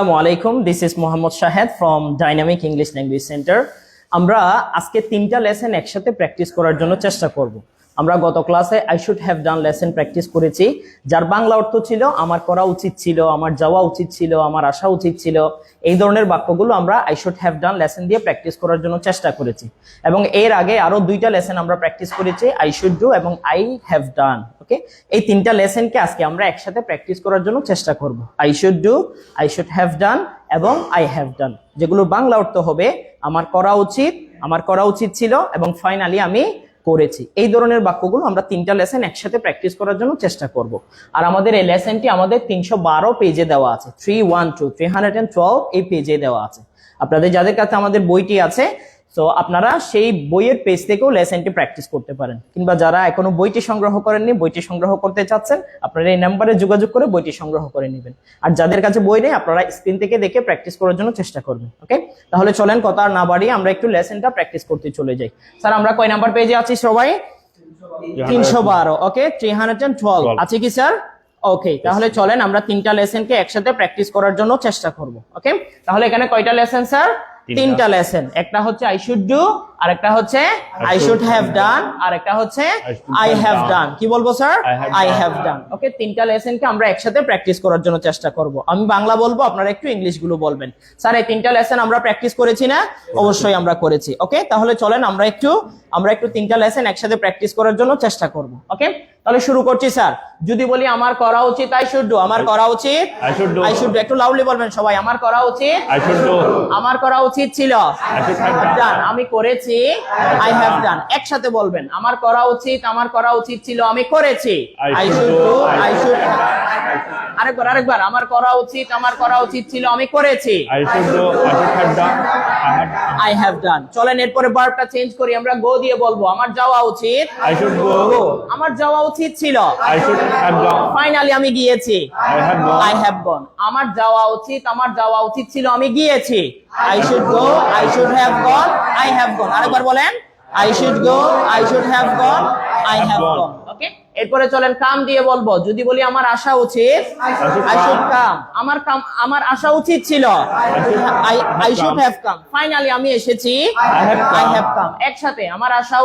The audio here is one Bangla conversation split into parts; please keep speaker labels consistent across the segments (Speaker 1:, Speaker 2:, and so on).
Speaker 1: আসসালামুয়ালাইকুম, this is Mohammad Shahed from Dynamic English Language Centre. আমরা আজকে 3টা লেসন একসাথে প্র্যাকটিস করার জন্য চেষ্টা করব। আমরা গত ক্লাসে I should have done lesson practice করেছি, যার বাংলা অর্থ ছিল আমার করা উচিত ছিল, আমার যাওয়া উচিত ছিল, আমার আসা উচিত ছিল। এই ধরনের বাক্যগুলো আমরা I should have done lesson দিয়ে প্র্যাকটিস করার জন্য চেষ্টা করেছি। এবং এর আগে আরো 2টা লেসন আমরা প্র্যাকটিস করেছি, আই শুড ডু এবং আই হ্যাভ ডান। ওকে, এই 3টা লেসনকে আজকে আমরা একসাথে প্র্যাকটিস করার জন্য চেষ্টা করব। I should do, I should have ডান এবং আই হ্যাভ ডান, যেগুলোর বাংলা অর্থ হবে আমার করা উচিত, আমার করা উচিত ছিল এবং ফাইনালি আমি করেছি। এই ধরনের বাক্যগুলো আমরা 3টা লেসন একসাথে প্র্যাকটিস করার জন্য চেষ্টা করব। আর আমাদের এই লেসনটি আমাদের 312 পেজে দেওয়া আছে, 312 এই পেজে দেওয়া আছে। আপনাদের যাদের কাছে আমাদের বইটি আছে, তো আপনারা সেই বইয়ের পেজ থেকেও লেসনটি প্র্যাকটিস করতে পারেন, কিংবা যারা এখনো বইটি সংগ্রহ করেননি, বইটি সংগ্রহ করতে চাচ্ছেন, আপনারা এই নাম্বারে যোগাযোগ করে বইটি সংগ্রহ করে নেবেন। আর যাদের কাছে বই নেই, আপনারা স্ক্রিন থেকে দেখে প্র্যাকটিস করার জন্য চেষ্টা করবেন। ওকে, তাহলে চলেন কথা আর না বাড়িয়ে আমরা একটু লেসনটা প্র্যাকটিস করতে চলে যাই। স্যার, আমরা কয় নাম্বার পেজে আছি সবাই? 312। ওকে, 312 আছে কি স্যার? ওকে, তাহলে চলেন আমরা 3টা লেসনকে একসাথে প্র্যাকটিস করার জন্য চেষ্টা করব। ওকে, তাহলে এখানে কয়টা লেসন স্যার? 3টা লেসন। একটা হচ্ছে আই শুড ডু, আর একটা হচ্ছে আই শুড হ্যাভ ডান, আর একটা হচ্ছে আই হ্যাভ ডান। কি বলবো sir? I have done. Okay, 3টা লেসনকে আমরা একসাথে প্র্যাকটিস করার জন্য চেষ্টা করব। আমি বাংলা বলবো, আপনারা একটু ইংলিশ গুলো বলবেন। স্যার, এই 3টা লেসন আমরা প্র্যাকটিস করেছি না? অবশ্যই আমরা করেছি। ওকে, তাহলে চলেন আমরা একটু 3টা লেসন একসাথে প্র্যাকটিস করার জন্য চেষ্টা করব। ওকে, তাহলে শুরু করছি স্যার। যদি বলি আমার করা উচিত আই শুড ডু, আমার করা উচিত আই শুড ডু। একটু লাউডলি বলবেন সবাই, আমার করা উচিত আই শুড ডু, আমার করা উচিত ছিল আই শুড হ্যাভ ডান, আমি করেছি আই হ্যাভ ডান। একসাথে বলবেন, আমার করা উচিত ছিল, আমি করেছি I should do, I should. আরেকবার আমার করা উচিত ছিল, আমি করেছি
Speaker 2: I should do, I should have done,
Speaker 1: I have ডান। চলেন এরপরে ভার্বটা চেঞ্জ করি, আমরা গো দিয়ে বলবো। আমার যাওয়া উচিত
Speaker 2: I should go,
Speaker 1: আমার যাওয়া উচিত ছিল,
Speaker 2: I should have gone,
Speaker 1: finally আমি গিয়েছি
Speaker 2: I have gone,
Speaker 1: আমার যাওয়া উচিত ছিল, আমি গিয়েছি I should go, I should have gone, I have gone. আরেকবার বলেন, I should go, I should have gone, I have gone. Okay, এরপরে চলেন কাম দিয়ে বলবো। যদি বলি আমার আসা উচিত আই শুড কাম, আমার আসা উচিত ছিল I should have come, finally আমি এসেছি আই হ্যাভ কাম। একসাথে, আমার আসা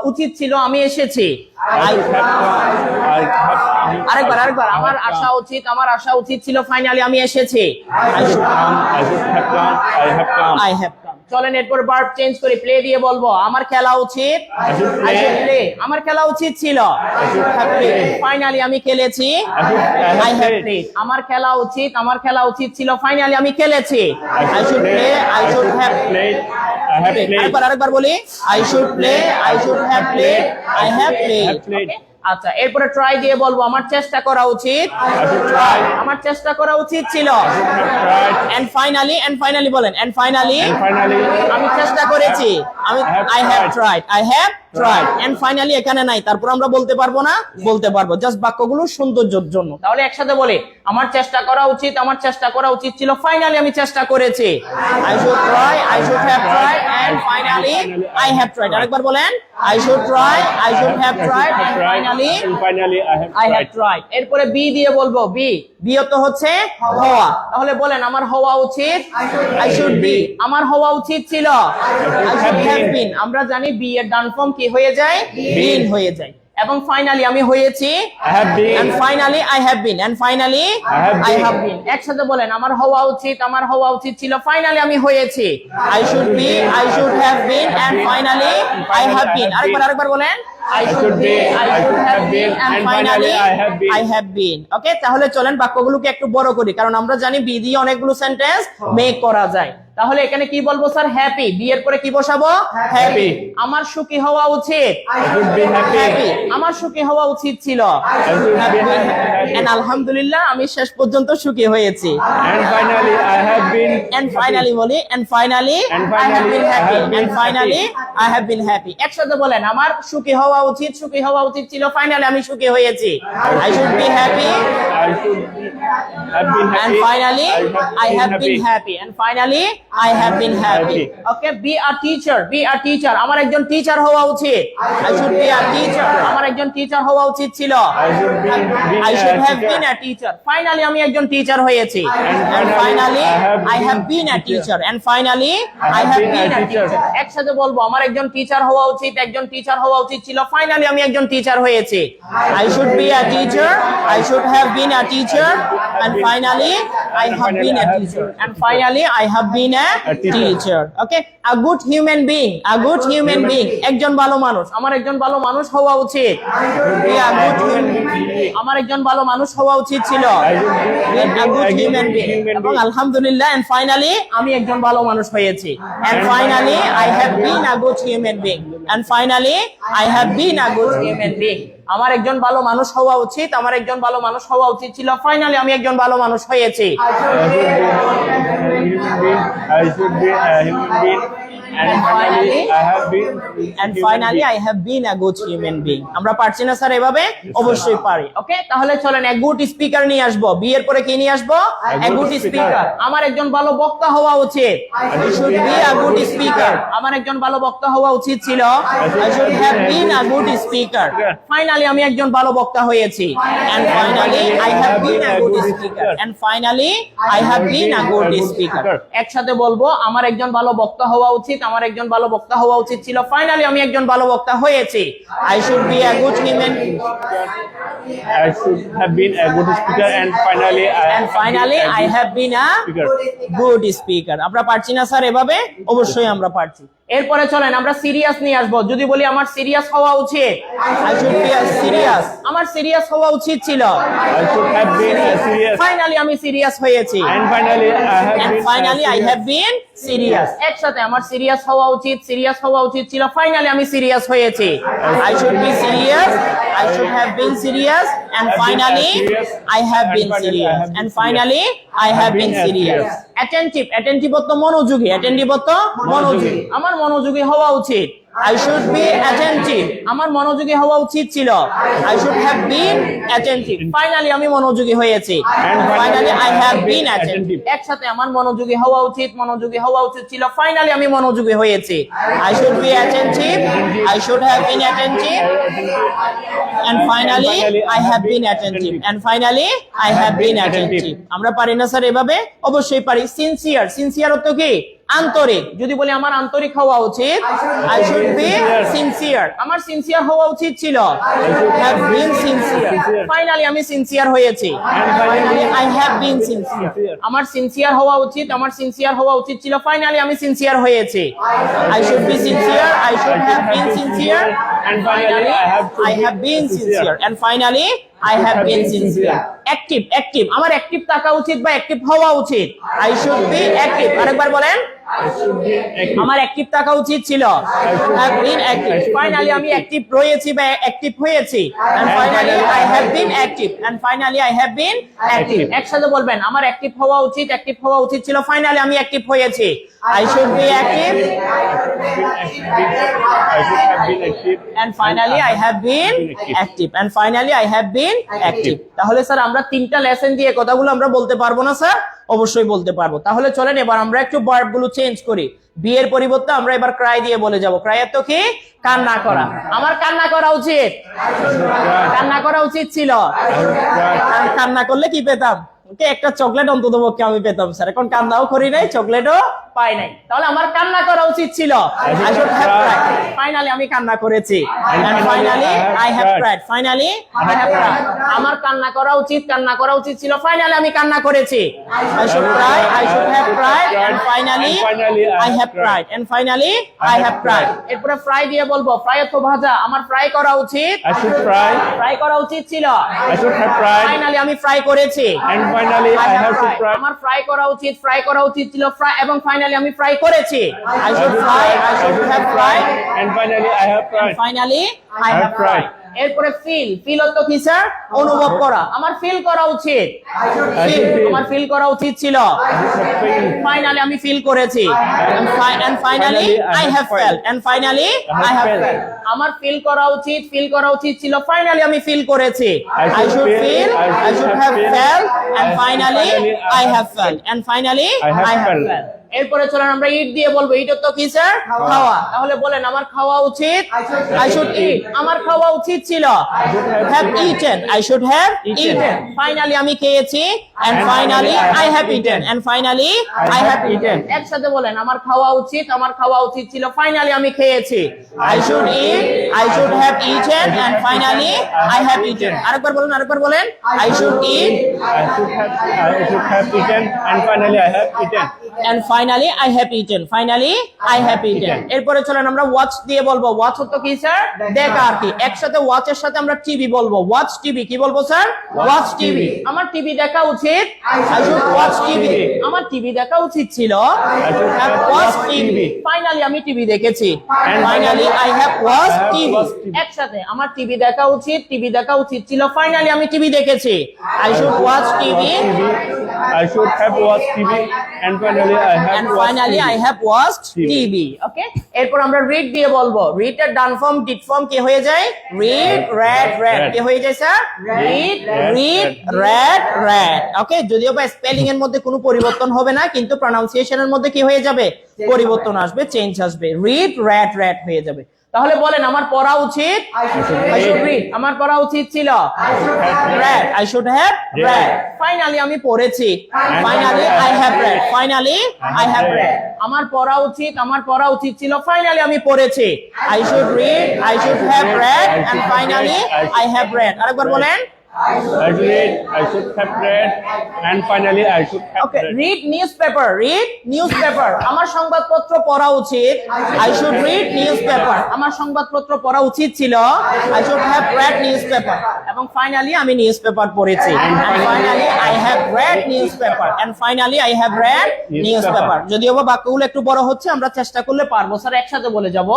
Speaker 1: উচিত ছিল, আমি এসেছি আরেকবার আমার আসা উচিত ছিল, ফাইনালি আমি এসেছি আই হ্যাভ কাম। চলেন এরপর ভার্ব চেঞ্জ করি, প্লে দিয়ে বলবো। আমার খেলা উচিত আই শুড প্লে, আমার খেলা উচিত ছিল ফাইনালি আমি খেলেছি আই হ্যাভ প্লেড। আমার খেলা উচিত ছিল, ফাইনালি আমি খেলেছি I should play, I should have played. আরেকবার বলি, I should play, I should have played, I have played. আচ্ছা, এরপরে ট্রাই দিয়ে বলবো। আমার চেষ্টা করা উচিত ছিল। এন্ড ফাইনালি বলেন, এন্ড ফাইনালি আমি চেষ্টা করেছি, I have tried and finally এখানে নাই, তারপর আমরা বলতে পারবো না? বলতে পারবো, জাস্ট বাক্যগুলো সৌন্দর্যের জন্য। তাহলে একসাথে বলি, আমার চেষ্টা করা উচিত ছিল, ফাইনালি আমি চেষ্টা করেছি I should try, I should have tried and finally I have tried. আরেকবার বলেন, I should try, I should have tried and finally I have tried. এরপরে বি দিয়ে বলবো। বি অর্থ হচ্ছে হওয়া। তাহলে বলেন, আমার হওয়া উচিত আই শুড বি, আমার হওয়া উচিত ছিল আই শুড হ্যাভ বিন। আমরা জানি বি এর ডান ফর্ম কি হয়ে যায়? বিন হয়ে যায়। এবং ফাইনালি আমি হয়েছি and finally I have been, and finally I have been. একসাথে বলেন, আমার হওয়া উচিত ছিল, ফাইনালি আমি হয়েছি I should be, I should have been and finally I have been. আরেকবার বলেন, I should be, I should have been, and finally I have been. Okay, তাহলে চলেন বাক্যগুলোকে একটু বড় করি, কারণ আমরা জানি বি দিয়ে অনেকগুলো সেন্টেন্স মেক করা যায়। তাহলে এখানে কি বলবো স্যার? হ্যাপি। বি এর পরে কি বসাবো? হ্যাপি। আমার সুখী হওয়া উচিত, হ্যাপি। আমার সুখী হওয়া উচিত ছিল, এন্ড আলহামদুলিল্লাহ আমি শেষ পর্যন্ত সুখী হয়েছি।
Speaker 2: and finally I have been,
Speaker 1: and finally বলি, and finally I have been happy, and finally I have been happy. একসাথে বলেন, আমার সুখী হওয়া উচিত ছিল, ফাইনালি আমি সুখী হয়েছি I should be happy,
Speaker 2: I should have been happy,
Speaker 1: and finally I have been happy, and finally I have been happy. Okay, be a teacher. Be a teacher. আমার একজন টিচার হওয়া উচিত. I should be a teacher. আমার একজন টিচার হওয়া উচিত ছিল. I should have been a teacher. Finally আমি একজন টিচার হয়েছি. And finally I have been a teacher. And finally I have been a teacher. একসাথে বলবো আমার একজন টিচার হওয়া উচিত, একজন টিচার হওয়া উচিত ছিল. Finally আমি একজন টিচার হয়েছি. I should be a teacher. I should have been a teacher. And finally I have been a teacher. And finally I have been a teacher. Okay, a good human being. A good human being. একজন ভালো মানুষ. আমার একজন ভালো মানুষ হওয়া উচিত. Be a good human being. আমার একজন ভালো মানুষ হওয়া উচিত ছিল. Be a good human being. এবং আলহামদুলিল্লাহ and finally আমি একজন ভালো মানুষ হয়েছি. And finally I have been a good human being. And finally I have been a good human being. আমার একজন ভালো মানুষ হওয়া উচিত, আমার একজন ভালো মানুষ হওয়া উচিত ছিল. ফাইনালি আমি একজন ভালো মানুষ হয়েছি.
Speaker 2: I should be a human being. And finally I have been
Speaker 1: a good human being. আমরা পারছি না স্যার এভাবে? অবশ্যই পারি। ওকে, তাহলে চলেন a good speaker নিয়ে আসবো। বি এর পরে কি নিয়ে আসবো? a good speaker. আমার একজন ভালো বক্তা হওয়া উচিত। I should be a good speaker. আমার একজন ভালো বক্তা হওয়া উচিত ছিল। I should have been a good speaker. Finally আমি একজন ভালো বক্তা হয়েছি। And finally I have been a good speaker. And finally I have been a good speaker. একসাথে বলবো আমার একজন ভালো বক্তা হওয়া উচিত, আমার একজন ভালো বক্তা হওয়া উচিত ছিল। ফাইনালি আমি একজন ভালো বক্তা হয়েছি। I should be a good human being.
Speaker 2: I should have been a good speaker and finally
Speaker 1: I have been a good speaker. আমরা পারছি না স্যার এভাবে? অবশ্যই আমরা পারছি। এরপরে চলেন আমরা সিরিয়াস নিয়ে আসবো। যদি বলি আমার সিরিয়াস হওয়া উচিত, I should be a serious. আমার সিরিয়াস হওয়া উচিত ছিল।
Speaker 2: I should have been serious.
Speaker 1: Finally আমি সিরিয়াস হয়েছি।
Speaker 2: And finally
Speaker 1: I have been serious. একসাথে আমার সিরিয়াস হওয়া উচিত, সিরিয়াস হওয়া উচিত ছিল। ফাইনালি আমি সিরিয়াস হয়েছি। I should be serious. I should have been serious. And finally I have been serious. And finally I have been serious. Attentive. Attentive অর্থ মনোযোগী। Attentive অর্থ মনোযোগী। আমার মনোযোগী হওয়া উচিত। I should be attentive. আমার মনোযোগী হওয়া উচিত ছিল। I should have been attentive. Finally আমি মনোযোগী হয়েছি। And finally I have been attentive. একসাথে আমার মনোযোগী হওয়া উচিত, মনোযোগী হওয়া উচিত ছিল। Finally আমি মনোযোগী হয়েছি। I should be attentive. I should have been attentive. And finally I have been attentive. And finally I have been attentive. আমরা পারি না স্যার এভাবে? অবশ্যই পারি। Sincere. Sincere অর্থ কি? আন্তরিক। যদি বলি আমার আন্তরিক হওয়া উচিত, I should be sincere. আমার সিনসিয়ার হওয়া উচিত ছিল। I should have been sincere. Finally আমি সিনসিয়ার হয়েছি। Finally I have been sincere. আমার সিনসিয়ার হওয়া উচিত, আমার সিনসিয়ার হওয়া উচিত ছিল। ফাইনালি আমি সিনসিয়ার হয়েছি। I should be sincere. I should have been sincere. And finally I have been sincere. And finally I have been sincere. Active. Active. আমার অ্যাক্টিভ থাকা উচিত বা অ্যাক্টিভ হওয়া উচিত। I should be active. আরেকবার বলেন। আমার অ্যাক্টিভ থাকা উচিত ছিল। have been active. ফাইনালি আমি অ্যাক্টিভ রয়েছি বা অ্যাক্টিভ হয়েছি। And finally I have been active. And finally I have been active. একসাথে বলবেন আমার অ্যাক্টিভ হওয়া উচিত, অ্যাক্টিভ হওয়া উচিত ছিল। ফাইনালি আমি অ্যাক্টিভ হয়েছি। I should be active. And finally I have been active. And finally I have been active. তাহলে স্যার আমরা তিনটা লেসন দিয়ে কথাগুলো আমরা বলতে পারবো না স্যার? অবশ্যই বলতে পারবো। তাহলে চলেন এবার আমরা একটু ভার্ব গুলো চেঞ্জ করি। বি এর পরিবর্তে আমরা এবার ক্রাই দিয়ে বলে যাব। ক্রাই এর তো কি? কান্না করা। আমার কান্না করা উচিত। কান্না করা উচিত ছিল। কান্না করলে কি পেতাম? ওকে, একটা চকলেট অন্তত পক্ষে আমি পেতাম স্যার। এখন কান্নাও করি নাই, চকলেটও পাই নাই। তাহলে আমার কান্না করা উচিত ছিল। I should have cried. Finally আমি কান্না করেছি। And finally I have cried. Finally I have cried. আমার কান্না করা উচিত, কান্না করা উচিত ছিল। ফাইনালি আমি কান্না করেছি। I should cry. I should have cried. And finally I have cried. And finally I have cried. এরপরে ফ্রাই দিয়ে বলবো। ফ্রাই অর্থ ভাজা। আমার ফ্রাই করা উচিত।
Speaker 2: I should fry.
Speaker 1: ফ্রাই করা উচিত ছিল।
Speaker 2: I should have fried.
Speaker 1: Finally আমি ফ্রাই করেছি।
Speaker 2: And finally I have to fry.
Speaker 1: আমার ফ্রাই করা উচিত, ফ্রাই করা উচিত ছিল। ফ্রাই এবং ফাইনালি আমি ফ্রাই করেছি। I should fry. I should have fried.
Speaker 2: And finally I have fried.
Speaker 1: Finally I have fried. এরপরে ফিল। ফিল অর্থ কি স্যার? অনুভব করা। আমার ফিল করা উচিত। আমার ফিল করা উচিত ছিল। ফাইনালি আমি ফিল করেছি। And finally I have felt. And finally I have felt. আমার ফিল করা উচিত, ফিল করা উচিত ছিল। ফাইনালি আমি ফিল করেছি। I should feel. I should have felt. And finally I have felt. And finally I have felt. এরপরে চলেন আমরা ইট দিয়ে বলবো। ইট তো কি স্যার? খাওয়া। তাহলে বলেন আমার খাওয়া উচিত, আই শুড ইট। আমার খাওয়া উচিত ছিল, have eaten, I should have eaten. Finally আমি খেয়েছি, and finally I have eaten, and finally I have eaten. একসাথে বলেন আমার খাওয়া উচিত, আমার খাওয়া উচিত ছিল, ফাইনালি আমি খেয়েছি, I should eat, I should have eaten, and finally I have eaten. আরেকবার বলেন, আরেকবার বলেন, I should eat,
Speaker 2: I should have eaten, and finally I have eaten.
Speaker 1: and finally I have eaten, finally I have eaten। এরপরে চলেন আমরা ওয়াচ দিয়ে বলবো। ওয়াচ হতো কি স্যার? দেখা আর কি। একসাথে ওয়াচের সাথে আমরা টিভি বলবো। Watch TV. কি বলবো স্যার? Watch TV. আমার টিভি দেখা উচিত, I should watch TV। আমার টিভি দেখা উচিত ছিল,
Speaker 2: I should
Speaker 1: have
Speaker 2: have
Speaker 1: watched
Speaker 2: watched
Speaker 1: TV।
Speaker 2: TV।
Speaker 1: Finally আমি টিভি দেখেছি,
Speaker 2: And
Speaker 1: finally I have watched
Speaker 2: I have
Speaker 1: TV।
Speaker 2: watched TV।
Speaker 1: একসাথে আমার টিভি দেখা উচিত, টিভি দেখা উচিত ছিল, ফাইনালি আমি টিভি দেখেছি, I should watch TV,
Speaker 2: I should have watched TV, and finally I have
Speaker 1: and
Speaker 2: watched
Speaker 1: finally
Speaker 2: TV.
Speaker 1: I have watched
Speaker 2: TV।
Speaker 1: TV। ওকে, এরপর আমরা রিড দিয়ে বলবো। রিড এর ডান ফর্ম ডিড ফর্ম কি হয়ে যায়? Read, read, read. কি হয়ে যায় sir? Read, read, read, read. Okay, যদিও বা স্পেলিং এর মধ্যে কোনো পরিবর্তন হবে না, কিন্তু প্রনাউন্সিয়েশনের মধ্যে কি হয়ে যাবে? পরিবর্তন আসবে, চেঞ্জ আসবে। রিড, রেড, রেড হয়ে যাবে। তাহলে বলেন আমার পড়া উচিত, I should read। আমার পড়া উচিত ছিল, read, I should have read। Finally আমি পড়েছি, finally I have read, finally I have read। আমার পড়া উচিত, আমার পড়া উচিত ছিল, ফাইনালি আমি পড়েছি, I should read, I should have read, and finally I have read। আরেকবার বলেন।
Speaker 2: I should read, I should have read, and finally I should have
Speaker 1: okay,
Speaker 2: read.
Speaker 1: Read newspaper, read newspaper. আমার সংবাদপত্র পড়া উচিত, আই শুড রিড নিউজপেপার। আমার সংবাদপত্র পড়া উচিত ছিল, I should have read newspaper. এবং ফাইনালি আমি নিউজপেপার পড়েছি, and finally I have read newspaper, and finally I have read newspaper. যদিও বা বাক্যগুলো একটু বড় হচ্ছে, আমরা চেষ্টা করলে পারবো। স্যার একসাথে বলে যাব,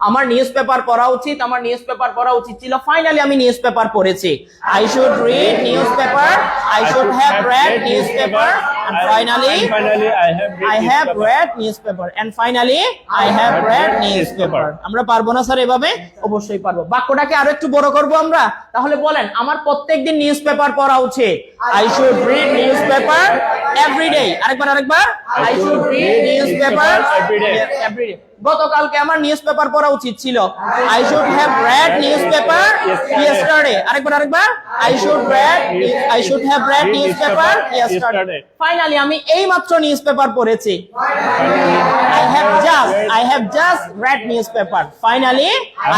Speaker 1: আমার নিউজপেপার পড়া উচিত, আমার নিউজপেপার পড়া উচিত ছিল, ফাইনালি আমি নিউজপেপার পড়েছি, I should read newspaper, I should have read newspaper, and finally I have read newspaper, and finally I have read newspaper। আমরা পারবো না স্যার এভাবে? অবশ্যই পারবো। বাক্যটাকে আরো একটু বড় করব আমরা। তাহলে বলেন আমার প্রত্যেকদিন নিউজপেপার পড়া উচিত, I should read newspaper every day। আরেকবার, আরেকবার, I should read newspaper every day। গতকালকে আমার নিউজপেপার পড়া উচিত ছিল, I should have read newspaper yesterday। আরেকবার, আরেকবার, I should have read newspaper yesterday। Finally আমি এই মাত্র নিউজপেপার পড়েছি, I have just read newspaper। Finally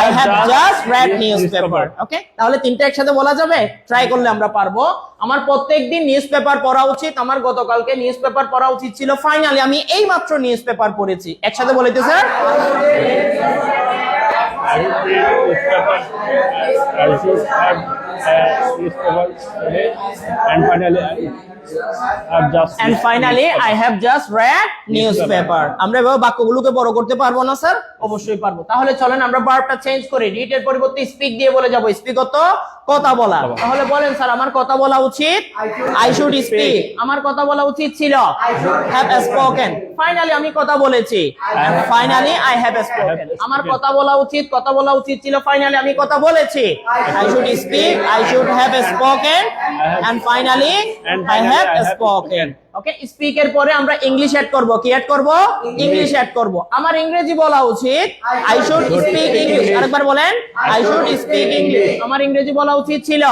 Speaker 1: I have just read newspaper। ওকে, তাহলে তিনটা একসাথে বলা যাবে? ট্রাই করলে আমরা পারবো। আমার প্রত্যেকদিন নিউজপেপার পড়া উচিত, আমার গতকালকে নিউজপেপার পড়া উচিত ছিল, ফাইনালি আমি এই মাত্র নিউজপেপার পড়েছি। একসাথে বলিতে sir?
Speaker 2: I should have newspaper today, and finally I have just read
Speaker 1: newspaper। আমরা এভাবে বাক্যগুলোকে বড় করতে পারবো না স্যার? অবশ্যই পারবো। তাহলে চলেন আমরা ভার্বটা চেঞ্জ করি। রিড এর পরিবর্তে স্পিক দিয়ে বলে যাব। স্পিক অত কথা বলা। তাহলে বলেন স্যার আমার কথা বলা উচিত, I should speak। আমার কথা বলা উচিত ছিল, have spoken। ফাইনালি আমি কথা বলেছি, ফাইনালি I have spoken। আমার কথা বলা উচিত, কথা বলা উচিত ছিল, ফাইনালি আমি কথা বলেছি, I should speak, I should have spoken, and finally I have spoken। Okay, speak এর পরে আমরা ইংলিশ অ্যাড করব। কি অ্যাড করব? ইংলিশ অ্যাড করব। আমার ইংরেজি বলা উচিত, I should speak English। আরেকবার বলেন, I should speak English। আমার ইংরেজি বলা উচিত ছিল,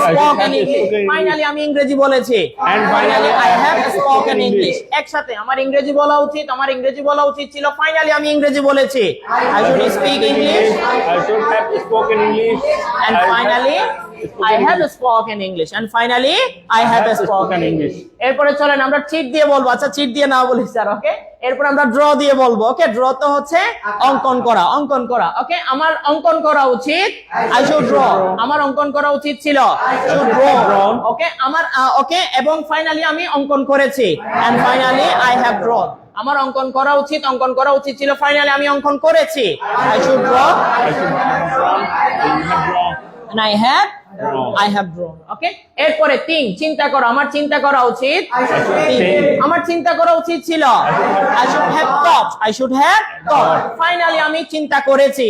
Speaker 1: spoken English। ফাইনালি আমি ইংরেজি বলেছি, and finally I have spoken English। একসাথে আমার ইংরেজি বলা উচিত, আমার ইংরেজি বলা উচিত ছিল, ফাইনালি আমি ইংরেজি বলেছি, I should speak English,
Speaker 2: I should have spoken English,
Speaker 1: and finally I have spoken English, and finally I have spoken English। এরপরে চলেন আমরা চিট দিয়ে বলবো। আচ্ছা, চিট দিয়ে না বলি স্যার। ওকে, এরপর আমরা ড্র দিয়ে বলবো। ওকে, ড্র তো হচ্ছে অঙ্কন করা, অঙ্কন করা। ওকে, আমার অঙ্কন করা উচিত, I should draw। আমার অঙ্কন করা উচিত ছিল, should draw। ওকে, আমার ওকে, এবং ফাইনালি আমি অঙ্কন করেছি, and finally I have drawn। আমার অঙ্কন করা উচিত, অঙ্কন করা উচিত ছিল, ফাইনালি আমি অঙ্কন করেছি, I should draw, and I have I have drawn. ওকে, এরপরে 3 চিন্তা করো, আমার চিন্তা করা উচিত। আমার চিন্তা করা উচিত ছিল I should have thought. I should have thought. Finally আমি চিন্তা করেছি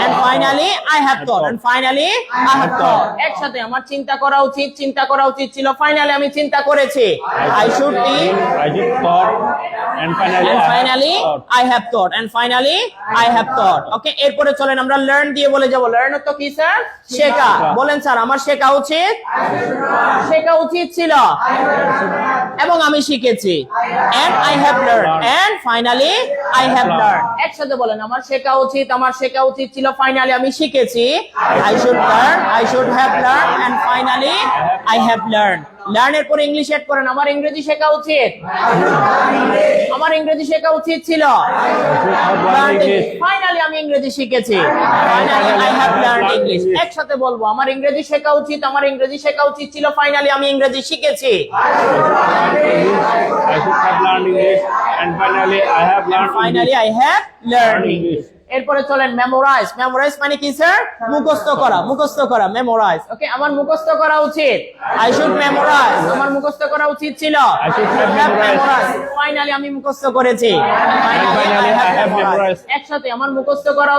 Speaker 1: and finally I have thought. And finally I have thought. একসাথে আমার চিন্তা করা উচিত ছিল, ফাইনালি আমি চিন্তা করেছি। I should think.
Speaker 2: I should thought and finally
Speaker 1: I have thought. And finally I have thought. ওকে, এরপরে চলেন আমরা লার্ন দিয়ে বলে যাব। লার্ন তো কি স্যার? শেখা। বলেন স্যার আমার শেখা উচিত ছিল এবং আমি শিখেছি। And I have learned. And finally I have learned. একসাথে বলেন আমার শেখা উচিত ছিল, ফাইনালি আমি শিখেছি। I should learn. I should have learned. And finally I have learned. Learn এর পরে ইংলিশ এড করেন। আমার ইংরেজি শেখা উচিত ছিল। ফাইনালি আমি ইংরেজি শিখেছি। Finally I have learned English. একসাথে বলবো আমার ইংরেজি শেখা উচিত ছিল, ফাইনালি আমি ইংরেজি শিখেছি।
Speaker 2: I should have learned English and finally I have learned
Speaker 1: finally I have learned English. এরপরে চলেন মেমোরাইজ। মেমোরাইজ মানে কি স্যার? মুখস্থ করা। মেমোরাইজ। ওকে, আমার মুখস্থ করা উচিত। I should memorise. আমার মুখস্থ করা উচিত ছিল।
Speaker 2: I should have memorized.
Speaker 1: Finally আমি মুখস্থ করেছি।
Speaker 2: Finally I have memorized.
Speaker 1: একসাথে আমার মুখস্থ করা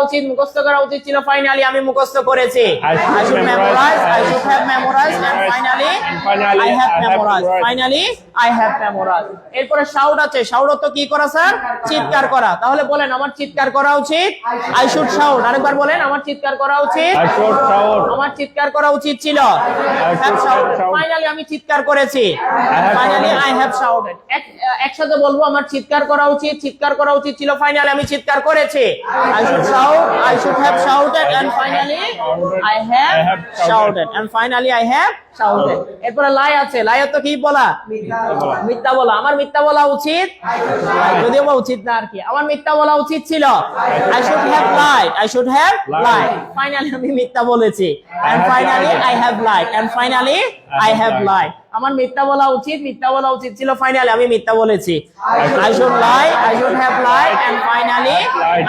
Speaker 1: উচিত ছিল, ফাইনালি আমি মুখস্থ করেছি।
Speaker 2: I should
Speaker 1: memorise.
Speaker 2: memorize.
Speaker 1: I should have memorise and finally I have memorized. Finally I have memorized. এরপরে শাউট আছে। শাউট তো কি করা স্যার? চিৎকার করা। তাহলে বলেন আমার চিৎকার করা উচিত। I should shout. আরেকবার বলেন আমার চিৎকার করা উচিত।
Speaker 2: I should shout.
Speaker 1: আমার চিৎকার করা উচিত ছিল।
Speaker 2: should shout.
Speaker 1: ফাইনালি আমি চিৎকার করেছি। Finally I have shouted. একসাথে বলবো আমার চিৎকার করা উচিত ছিল, ফাইনালি আমি চিৎকার করেছি। I should shout. I should have shouted and finally I have shouted. And finally I have shouted. এরপরে লাই আছে। লাই তো কি বলা? মিথ্যা বলা। আমার মিথ্যা বলা উচিত, যদিও বা উচিত না আর কি। আমার মিথ্যা বলা উচিত ছিল। I should have lied. I should have lied. Finally আমি মিথ্যা বলেছি। And finally I have lied. And finally I have lied. আমার মিথ্যা বলা উচিত ছিল, ফাইনালি আমি মিথ্যা বলেছি। I should lie. I should have lied. And finally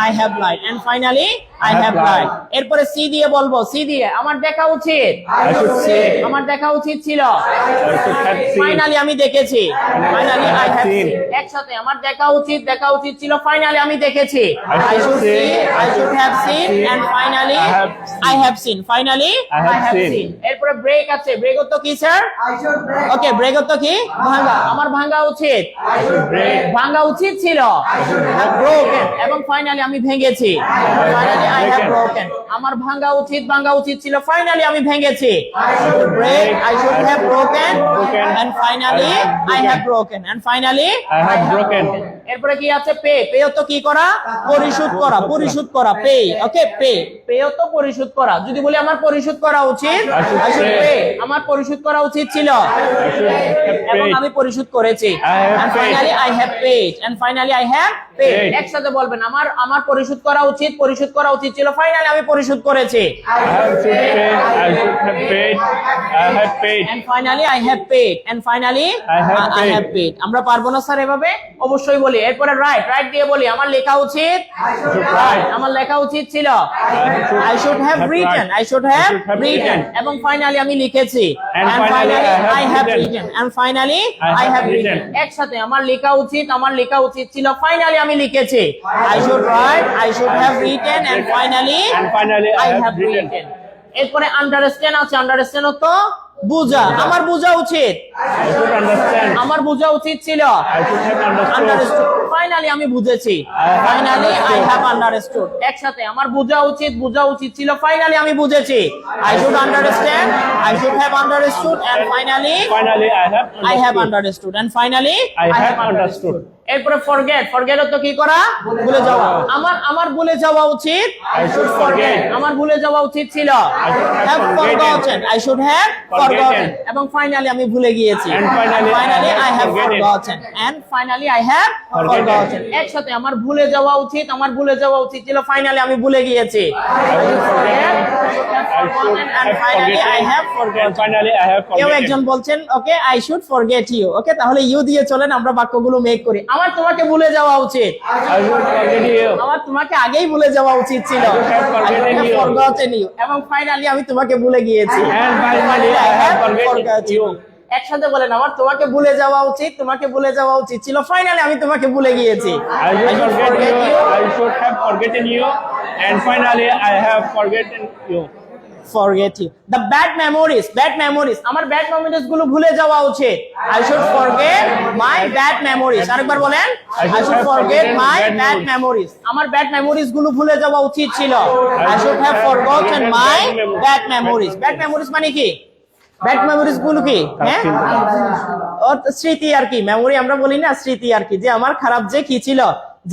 Speaker 1: I have lied. And finally I have lied. এরপরে সি দিয়ে বলবো। সি দিয়ে আমার দেখা উচিত।
Speaker 2: I should see.
Speaker 1: আমার দেখা উচিত ছিল।
Speaker 2: I should have seen.
Speaker 1: Finally আমি দেখেছি। Finally I have
Speaker 2: seen.
Speaker 1: seen. একসাথে আমার দেখা উচিত ছিল, ফাইনালি আমি দেখেছি।
Speaker 2: I should see.
Speaker 1: I should have seen. And finally I have seen. Finally
Speaker 2: I have seen.
Speaker 1: এরপরে ব্রেক আছে। ব্রেক তো কি স্যার? ওকে, ব্রেক তো কি? ভাঙা। আমার ভাঙা উচিত। ভাঙা উচিত ছিল। ব্রোকেন। এবং ফাইনালি আমি ভেঙেছি। Finally I have broken. আমার ভাঙা উচিত ছিল, ফাইনালি আমি ভেঙেছি। Break. I should have broken. And finally I have broken. And finally
Speaker 2: I have broken.
Speaker 1: এরপরে কি আছে? পে। পে তো কি করা? পরিশোধ করা। পে। ওকে, পে। পে তো পরিশোধ করা। যদি বলি আমার পরিশোধ করা উচিত, I should pay. আমার পরিশোধ করা উচিত ছিল এবং আমি পরিশোধ করেছি। And finally I have paid. And finally I have paid. একসাথে বলবেন আমার পরিশোধ করা উচিত ছিল, ফাইনালি আমি পরিশোধ করেছি।
Speaker 2: I should have paid. I have paid.
Speaker 1: And finally I have paid. And finally I have paid. আমরা পারবো না স্যার এভাবে? অবশ্যই বলি। এরপরে রাইট দিয়ে বলি আমার লেখা উচিত। আমার লেখা উচিত ছিল। I should have written. I should have written. এবং ফাইনালি আমি লিখেছি।
Speaker 2: And finally
Speaker 1: I have written. And finally I have written. একসাথে আমার লেখা উচিত ছিল, ফাইনালি আমি লিখেছি। I should write. I should have written. And finally I have written. এরপরে আন্ডারস্ট্যান্ড আছে। আন্ডারস্ট্যান্ড তো বুঝা। আমার বুঝা উচিত।
Speaker 2: I should understand.
Speaker 1: আমার বুঝা উচিত ছিল।
Speaker 2: I should have understood.
Speaker 1: Understood. Finally আমি বুঝেছি। Finally I have understood. একসাথে আমার বুঝা উচিত ছিল, ফাইনালি আমি বুঝেছি। I should understand. I should have understood. And finally I have understood. And finally
Speaker 2: I have understood.
Speaker 1: এরপরে ফরগেট তো কি করা? ভুলে যাওয়া। আমার ভুলে যাওয়া উচিত।
Speaker 2: I should forget.
Speaker 1: আমার ভুলে যাওয়া উচিত ছিল। have forgotten. I should have forgotten. এবং ফাইনালি আমি ভুলে গিয়েছি।
Speaker 2: And finally
Speaker 1: I have
Speaker 2: forgotten.
Speaker 1: forgotten. And finally I have forgotten. forgotten একসাথে আমার ভুলে যাওয়া উচিত ছিল ফাইনালি আমি ভুলে গিয়েছি
Speaker 2: I have forgotten and finally I have
Speaker 1: কেউ
Speaker 2: forgotten.
Speaker 1: একজন বলছেন okay I should forget you okay তাহলে ইউ দিয়ে চলেন আমরা বাক্যগুলো মেক করি আমার তোমাকে ভুলে যাওয়া উচিত
Speaker 2: I should forget you.
Speaker 1: আমার তোমাকে আগেই ভুলে যাওয়া উচিত ছিল ফরগটেন ইউ এবং ফাইনালি আমি তোমাকে ভুলে গিয়েছি
Speaker 2: And finally I have forgotten you.
Speaker 1: একসাথে বলেন আমার তোমাকে ভুলে যাওয়া উচিত ছিল ফাইনালি আমি তোমাকে ভুলে গিয়েছি
Speaker 2: I should forget you. I should have forgotten you. And finally I have forgotten you.
Speaker 1: forget you the bad memories আমার bad memories গুলো ভুলে যাওয়া উচিত I should forget my bad memories আরেকবার বলেন I should forget my bad memories আমার bad memories গুলো ভুলে যাওয়া উচিত ছিল I should have forgotten my bad memories মানে কি ব্যাড মেমোরিজ গুলো কি হ্যাঁ ও স্মৃতি আর কি মেমোরি আমরা বলি না স্মৃতি আর কি যে আমার খারাপ যে কি ছিল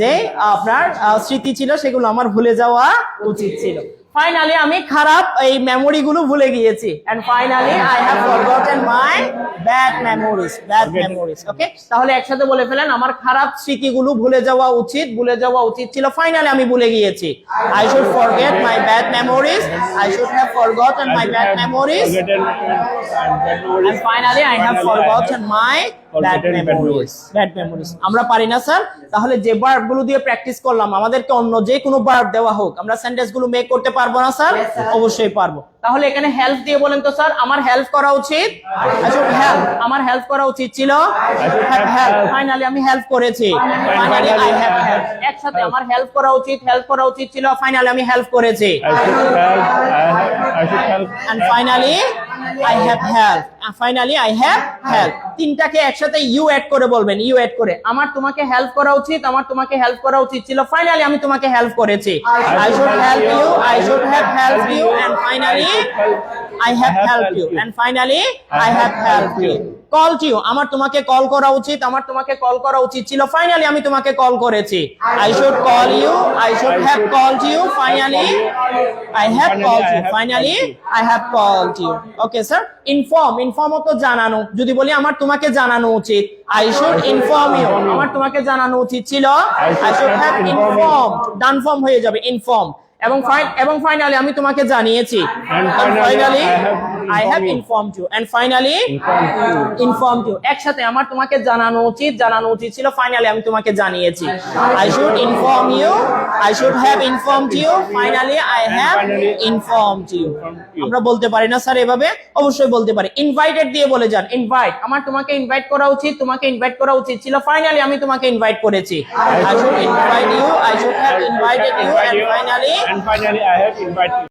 Speaker 1: যে আপনার স্মৃতি ছিল সেগুলো আমার ভুলে যাওয়া উচিত ছিল ফাইনালি আমি খারাপ এই মেমোরি গুলো ভুলে গিয়েছি and finally I have forgotten my bad memories okay তাহলে একসাথে বলে ফেলেন আমার খারাপ স্মৃতিগুলো ভুলে যাওয়া উচিত ছিল ফাইনালি আমি ভুলে গিয়েছি I should forget my bad memories I should have forgotten my bad memories and finally I have forgotten my bad memories আমরা পারি না স্যার তাহলে যে ভার্ব গুলো দিয়ে প্র্যাকটিস করলাম আমাদেরকে অন্য যে কোনো ভার্ব দেওয়া হোক আমরা সেন্টেন্স গুলো মেক করতে পারবো না স্যার অবশ্যই পারবো তাহলে এখানে হেল্প দিয়ে বলেন তো স্যার আমার হেল্প করা উচিত I should help আমার হেল্প করা উচিত ছিল ফাইনালি আমি হেল্প করেছি ফাইনালি I have helped একসাথে আমার হেল্প করা উচিত ছিল ফাইনালি আমি হেল্প করেছি
Speaker 2: I should help.
Speaker 1: and finally I have helped তিনটাকে একসাথে ইউ এড করে বলবেন আমার তোমাকে হেল্প করা উচিত ছিল ফাইনালি আমি তোমাকে হেল্প করেছি I should help you I should have helped you and finally I have helped you and finally I have helped you call to you আমার তোমাকে কল করা উচিত ছিল ফাইনালি আমি তোমাকে কল করেছি I should call you I should have called you finally I have called you finally I have called you okay sir inform তো জানানো যদি বলি আমার তোমাকে জানানো উচিত I should inform you আমার তোমাকে জানানো উচিত ছিল I should have informed done form হয়ে যাবে inform এবং ফাইনালি আমি তোমাকে জানিয়েছি and finally I have informed you and finally informed you একসাথে আমার তোমাকে জানানো উচিত ছিল ফাইনালি আমি তোমাকে জানিয়েছি I should inform you I should have informed you finally I have informed you আমরা বলতে পারি না স্যার এভাবে অবশ্যই বলতে পারি ইনভাইটেড দিয়ে বলে যান ইনভাইট আমার তোমাকে ইনভাইট করা উচিত ছিল ফাইনালি আমি তোমাকে ইনভাইট করেছি I should invite you I should have invited you and finally
Speaker 2: And finally I have invited you.